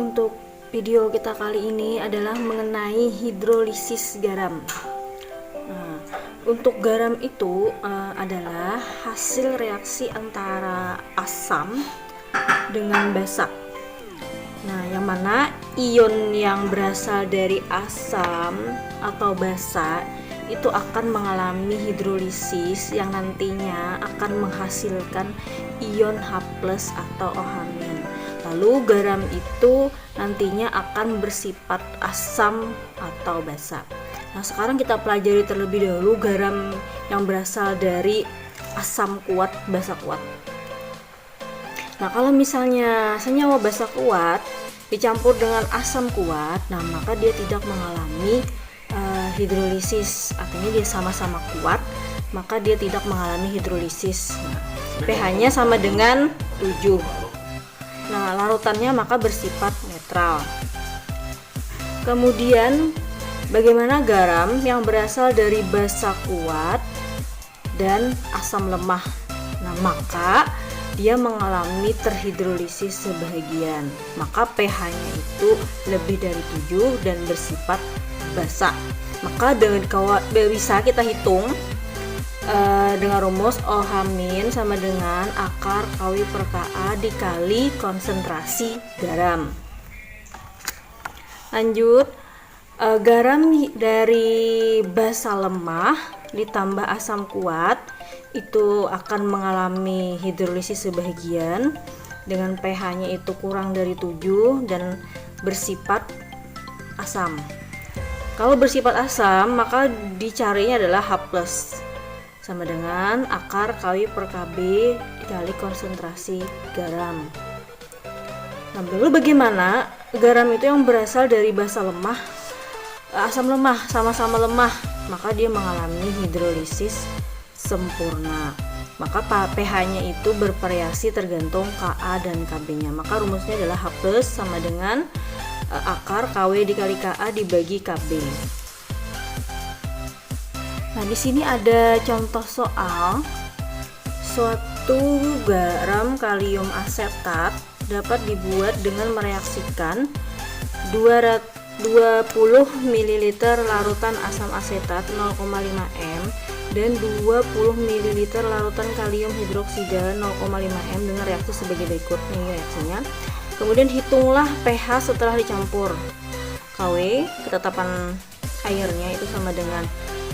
Untuk video kita kali ini adalah mengenai hidrolisis garam. Nah, untuk garam itu adalah hasil reaksi antara asam dengan basa. Nah, yang mana ion yang berasal dari asam atau basa itu akan mengalami hidrolisis yang nantinya akan menghasilkan ion H+ atau OH-. Lalu garam itu nantinya akan bersifat asam atau basa. Nah, sekarang kita pelajari terlebih dahulu garam yang berasal dari asam kuat, basa kuat. Nah, kalau misalnya senyawa basa kuat dicampur dengan asam kuat, nah maka dia tidak mengalami hidrolisis, artinya dia sama-sama kuat, maka dia tidak mengalami hidrolisis. Nah, pH-nya sama dengan 7. Nah, larutannya maka bersifat netral. Kemudian, bagaimana garam yang berasal dari basa kuat dan asam lemah? Nah, maka dia mengalami terhidrolisis sebahagian. Maka pH-nya itu lebih dari 7 dan bersifat basa. Maka bisa kita hitung dengan rumus OH- sama dengan akar KW per Ka dikali konsentrasi garam. Lanjut, garam dari basa lemah ditambah asam kuat itu akan mengalami hidrolisis sebahagian dengan pH-nya itu kurang dari 7 dan bersifat asam. Kalau bersifat asam, maka dicarinya adalah H+ sama dengan akar KW per Kb dikali konsentrasi garam. Nah, lalu bagaimana garam itu yang berasal dari basa lemah, asam lemah, sama-sama lemah, maka dia mengalami hidrolisis sempurna. Maka pH-nya itu bervariasi tergantung Ka dan Kb-nya. Maka rumusnya adalah H+ sama dengan akar KW dikali Ka dibagi Kb. Nah, di sini ada contoh soal. Suatu garam kalium asetat dapat dibuat dengan mereaksikan 20 ml larutan asam asetat 0,5 m dan 20 ml larutan kalium hidroksida 0,5 m dengan reaksi sebagai berikut. Ini reaksinya. Kemudian hitunglah pH setelah dicampur. KW, ketetapan airnya itu sama dengan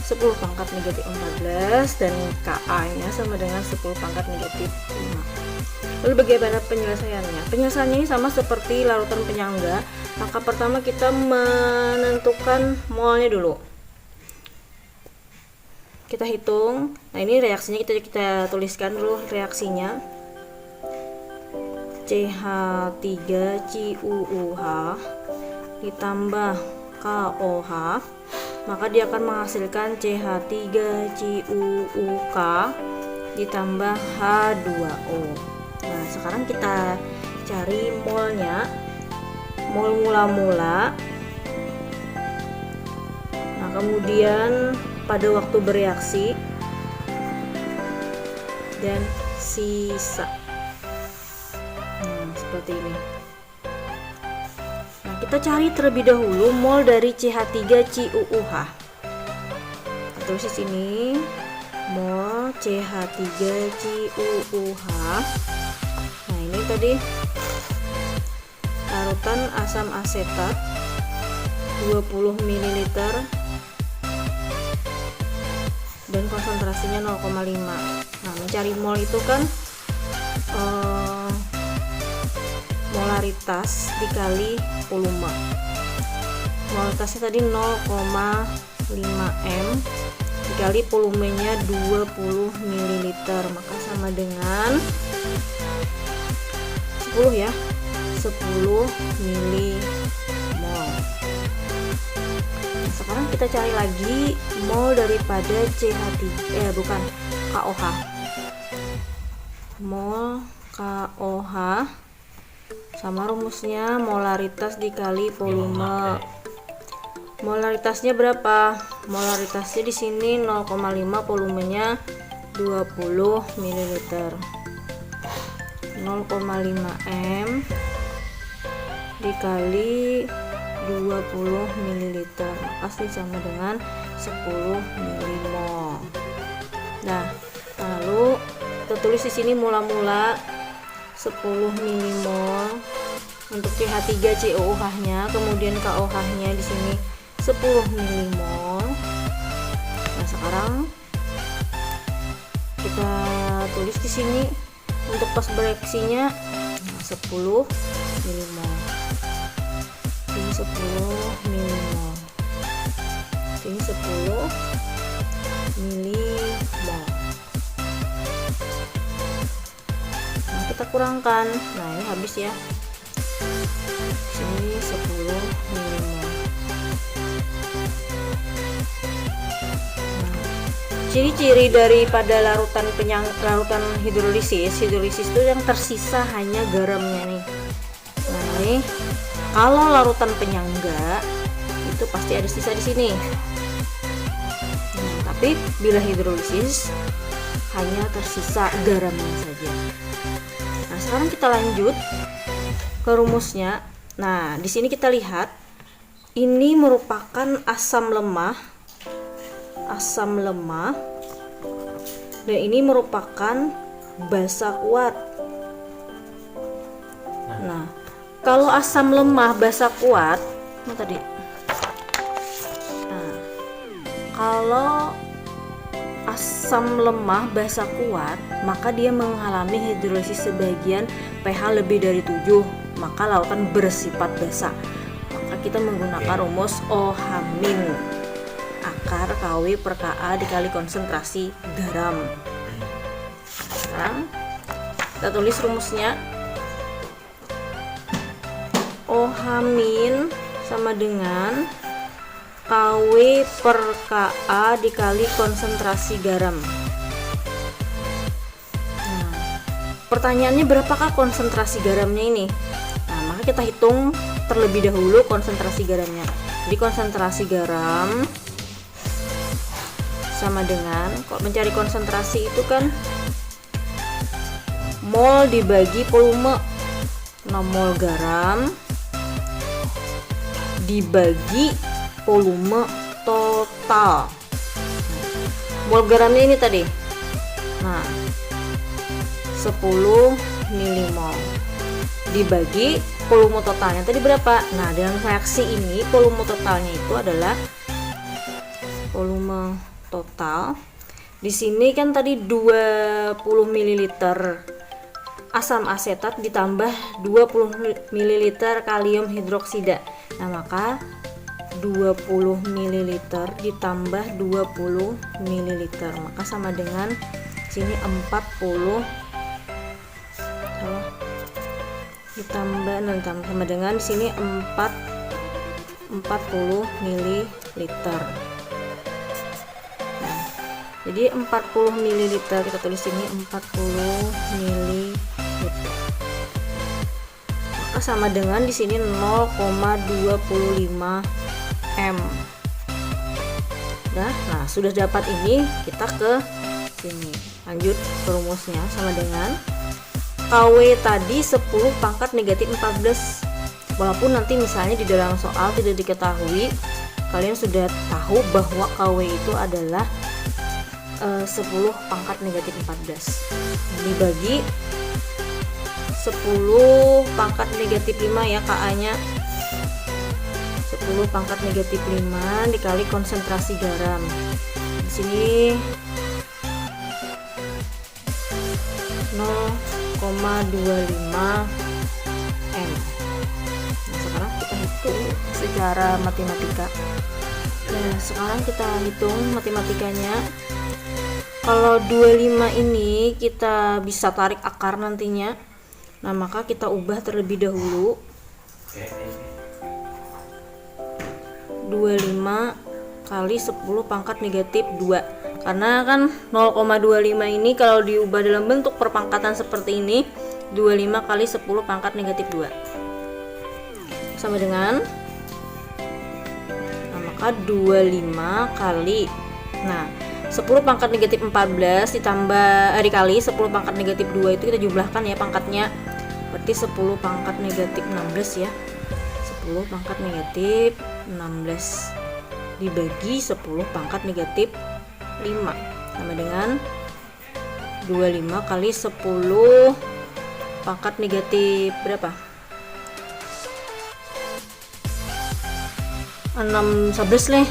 10 pangkat negatif 14 dan Ka nya sama dengan 10 pangkat negatif 5. Lalu bagaimana penyelesaiannya? Penyelesaiannya ini sama seperti larutan penyangga. Maka pertama kita menentukan molnya dulu. Kita hitung. Nah, ini reaksinya kita tuliskan dulu reaksinya. CH3CuUH ditambah KOH, maka dia akan menghasilkan CH3CuUK ditambah H2O. Nah, sekarang kita cari molnya, mol mula-mula. Nah, kemudian pada waktu bereaksi dan sisa. Nah, seperti ini. Kita cari terlebih dahulu mol dari CH3CuUH. Terus di sini mol CH3CuUH. Nah, ini tadi larutan asam asetat 20 ml dan konsentrasinya 0,5. Nah, mencari mol itu kan molaritas dikali volume. Molaritasnya tadi 0,5 m dikali volumenya 20 ml, maka sama dengan 10 ya, 10 milimol. Nah, sekarang kita cari lagi mol daripada KOH. Mol KOH sama rumusnya molaritas dikali volume. Molaritasnya berapa? Molaritasnya di sini 0,5, volumenya 20 ml. 0,5 m dikali 20 ml, pasti sama dengan 10 milimol. Nah, lalu kita tulis di sini mula-mula 10 milimol untuk CH3COOH-nya, kemudian KOH-nya di sini 10 milimol. Nah, sekarang kita tulis di sini untuk pas bereaksinya 10 milimol. Sini 10 milimol. Sini 10 milimol. Nah, kita kurangkan. Nah, ini habis ya. Sini 10 milimol. Ciri-ciri daripada larutan hidrolisis itu yang tersisa hanya garamnya nih. Nah, nih kalau larutan penyangga itu pasti ada sisa di sini. Nah, tapi bila hidrolisis hanya tersisa garamnya saja. Nah, sekarang kita lanjut ke rumusnya. Nah, di sini kita lihat ini merupakan asam lemah dan ini merupakan basa kuat. Nah, kalau asam lemah basa kuat, kalau asam lemah basa kuat, maka dia mengalami hidrolisis sebagian pH lebih dari 7, maka lautan bersifat basa. Maka kita menggunakan rumus OH- akar KW per KA dikali konsentrasi garam. Sekarang kita tulis rumusnya. OH- sama dengan KW per KA dikali konsentrasi garam. Nah, pertanyaannya berapakah konsentrasi garamnya ini? Nah, maka kita hitung terlebih dahulu konsentrasi garamnya. Jadi konsentrasi garam sama dengan, kok mencari konsentrasi itu kan mol dibagi volume. 6 mol garam dibagi volume total. Mol garamnya ini tadi. Nah, 10 milimol dibagi volume totalnya tadi berapa? Nah, dalam reaksi ini volume totalnya itu adalah volume total. Di sini kan tadi 20 ml asam asetat ditambah 20 ml kalium hidroksida. Nah, maka 20 ml ditambah 20 ml maka sama dengan sini 40 ditambah sama dengan sini 40 ml. Jadi 40 ml kita tulis ini 40 ml. Maka sama dengan di sini 0,25 m. Nah, sudah dapat ini, kita ke sini. Lanjut ke rumusnya sama dengan KW tadi 10 pangkat negatif 14. Walaupun nanti misalnya di dalam soal tidak diketahui, kalian sudah tahu bahwa KW itu adalah 10 pangkat negatif 14 dibagi 10 pangkat negatif 5 ya, KA nya 10 pangkat negatif 5 dikali konsentrasi garam. Di sini 0,25 m. Nah, sekarang kita hitung secara matematika. Nah, sekarang kita hitung matematikanya. Kalau 25 ini kita bisa tarik akar nantinya. Nah, maka kita ubah terlebih dahulu. 25 kali 10 pangkat negatif 2. Karena kan 0,25 ini kalau diubah dalam bentuk perpangkatan seperti ini, 25 kali 10 pangkat negatif 2 sama dengan, nah, maka 25 kali, nah 10 pangkat negatif 14 ditambah dikali 10 pangkat negatif 2 itu kita jumlahkan ya pangkatnya, berarti 10 pangkat negatif 16 ya. pangkat negatif 16 dibagi 10 pangkat negatif 5 sama dengan 25 kali 10 pangkat negatif berapa? 11 nih.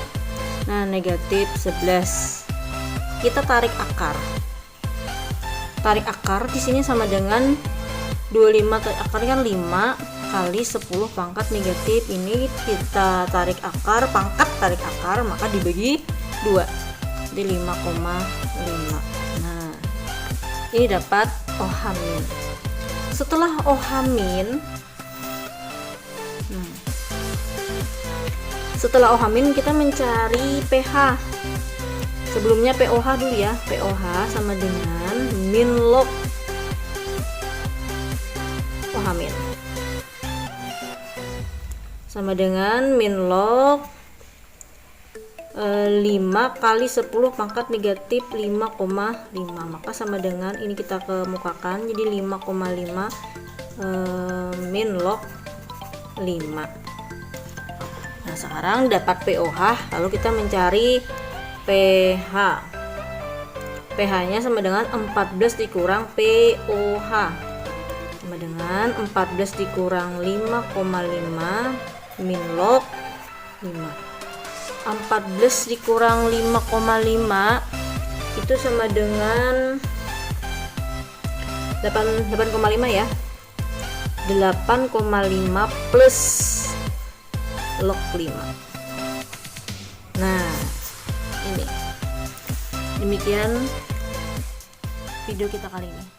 Nah, negatif 11. Kita tarik akar. Tarik akar di sini sama dengan 25, tarik akar kan 5 kali 10 pangkat negatif. Ini kita tarik akar, pangkat tarik akar, maka dibagi 2. Jadi 5,5. Nah, ini dapat OH min. Setelah OH min, setelah OH min kita mencari pH. Sebelumnya POH dulu ya. POH sama dengan min log OH min. Sama dengan min log 5 kali 10 pangkat negatif 5,5, maka sama dengan ini kita kemukakan jadi 5,5 min log 5. Nah, sekarang dapat POH, lalu kita mencari pH. pH nya sama dengan 14 dikurang POH sama dengan 14 dikurang 5,5 min log 5. 14 dikurang 5,5 itu sama dengan 8,5 ya. 8,5 plus log 5. Nah, ini demikian video kita kali ini.